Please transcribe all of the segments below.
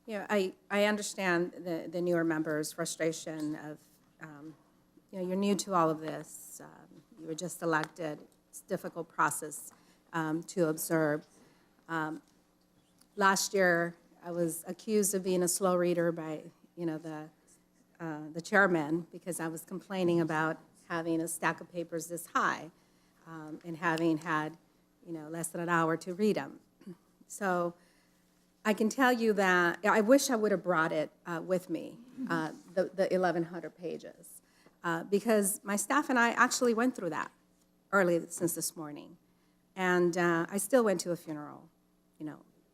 Yeah, I understand the newer members' frustration of, you're new to all of this. You were just elected. It's a difficult process to observe. Last year, I was accused of being a slow reader by, the chairman because I was complaining about having a stack of papers this high and having had, less than an hour to read them. So I can tell you that I wish I would have brought it with me, the 1,100 pages, because my staff and I actually went through that early since this morning. And I still went to a funeral,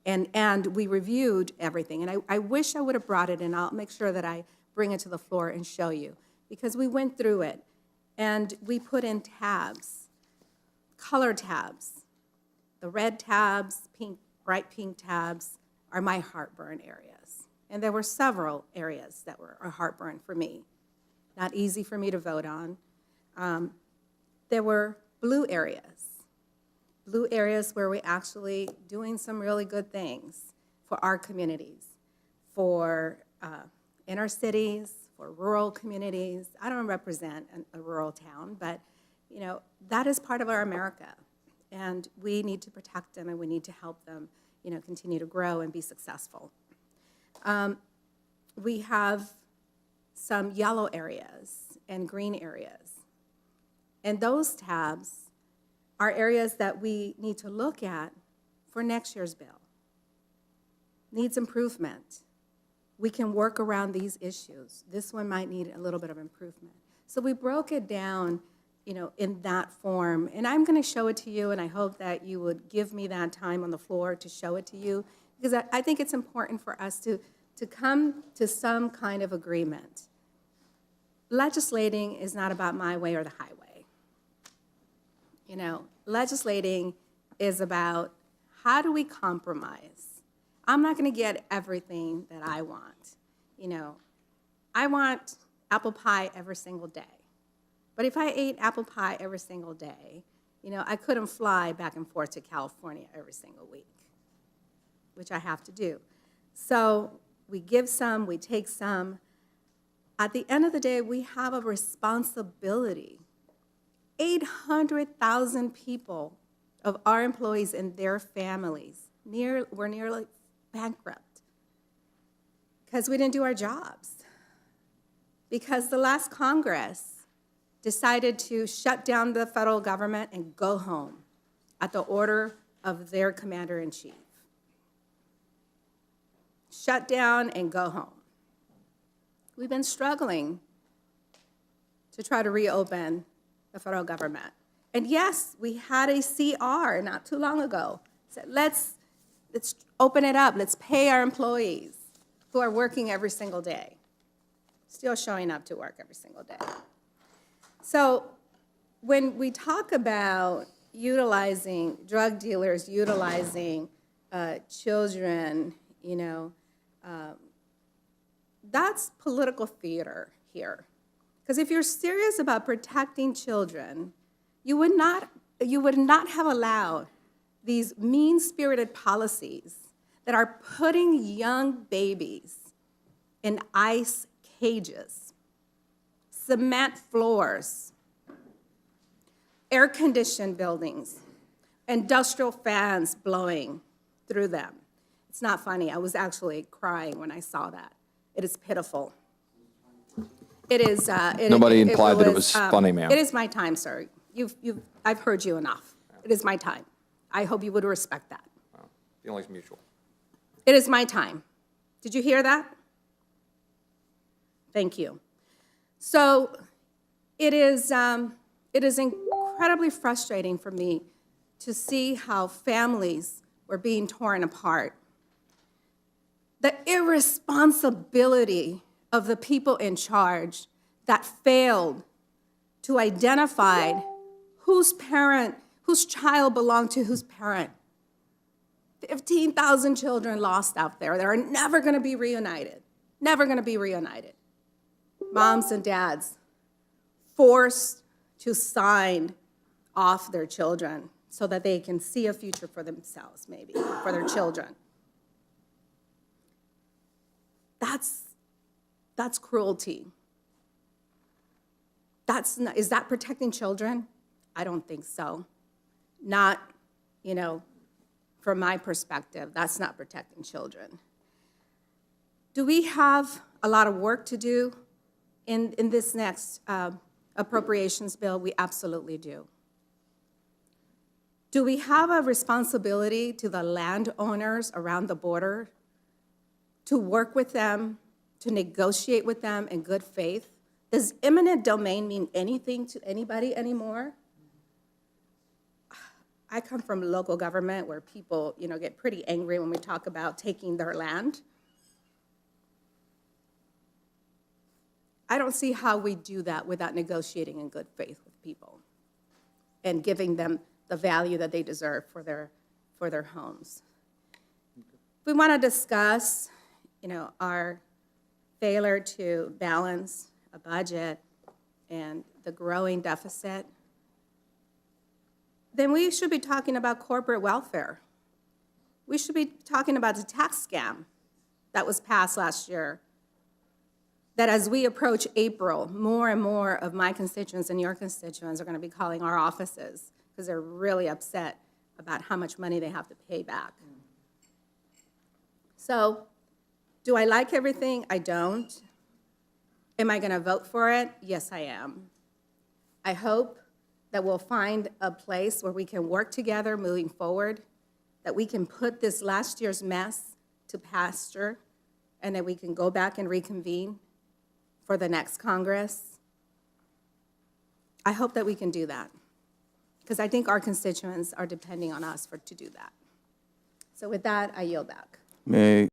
and we reviewed everything. And I wish I would have brought it, and I'll make sure that I bring it to the floor and show you, because we went through it, and we put in tabs, color tabs. The red tabs, bright pink tabs, are my heartburn areas. And there were several areas that were a heartburn for me, not easy for me to vote on. There were blue areas where we're actually doing some really good things for our communities, for inner cities, for rural communities. I don't represent a rural town, but that is part of our America. And we need to protect them, and we need to help them continue to grow and be successful. We have some yellow areas and green areas. And those tabs are areas that we need to look at for next year's bill. Needs improvement. We can work around these issues. This one might need a little bit of improvement. So we broke it down in that form. And I'm going to show it to you, and I hope that you would give me that time on the floor to show it to you, because I think it's important for us to come to some kind of agreement. Legislating is not about my way or the highway. Legislating is about how do we compromise. I'm not going to get everything that I want. I want apple pie every single day. But if I ate apple pie every single day, I couldn't fly back and forth to California every single week, which I have to do. So we give some, we take some. At the end of the day, we have a responsibility. 800,000 people of our employees and their families were nearly bankrupt because we didn't do our jobs. Because the last Congress decided to shut down the federal government and go home at the order of their commander-in-chief. Shut down and go home. We've been struggling to try to reopen the federal government. And yes, we had a CR not too long ago. Said, let's open it up. Let's pay our employees who are working every single day, still showing up to work every single day. So when we talk about utilizing drug dealers, utilizing children, that's political theater here. Because if you're serious about protecting children, you would not have allowed these mean-spirited policies that are putting young babies in ice cages, cement floors, air-conditioned buildings, industrial fans blowing through them. It's not funny. I was actually crying when I saw that. It is pitiful. It is. Nobody implied that it was funny, ma'am. It is my time, sir. I've heard you enough. It is my time. I hope you would respect that. Well, feeling's mutual. It is my time. Did you hear that? Thank you. So it is incredibly frustrating for me to see how families were being torn apart. The irresponsibility of the people in charge that failed to identify whose child belonged to whose parent. 15,000 children lost out there that are never going to be reunited, never going to be reunited. Moms and dads forced to sign off their children so that they can see a future for themselves, maybe, for their children. That's cruelty. That's not, is that protecting children? I don't think so. Not, from my perspective, that's not protecting children. Do we have a lot of work to do in this next appropriations bill? We absolutely do. Do we have a responsibility to the landowners around the border to work with them, to negotiate with them in good faith? Does eminent domain mean anything to anybody anymore? I come from local government where people, get pretty angry when we talk about taking their land. I don't see how we do that without negotiating in good faith with people and giving them the value that they deserve for their homes. We want to discuss, our failure to balance a budget and the growing deficit. Then we should be talking about corporate welfare. We should be talking about the tax scam that was passed last year, that as we approach April, more and more of my constituents and your constituents are going to be calling our offices because they're really upset about how much money they have to pay back. So, do I like everything? I don't. Am I going to vote for it? Yes, I am. I hope that we'll find a place where we can work together moving forward, that we can put this last year's mess to pasture, and that we can go back and reconvene for the next Congress. I hope that we can do that, because I think our constituents are depending on us to do that. So with that, I yield back. May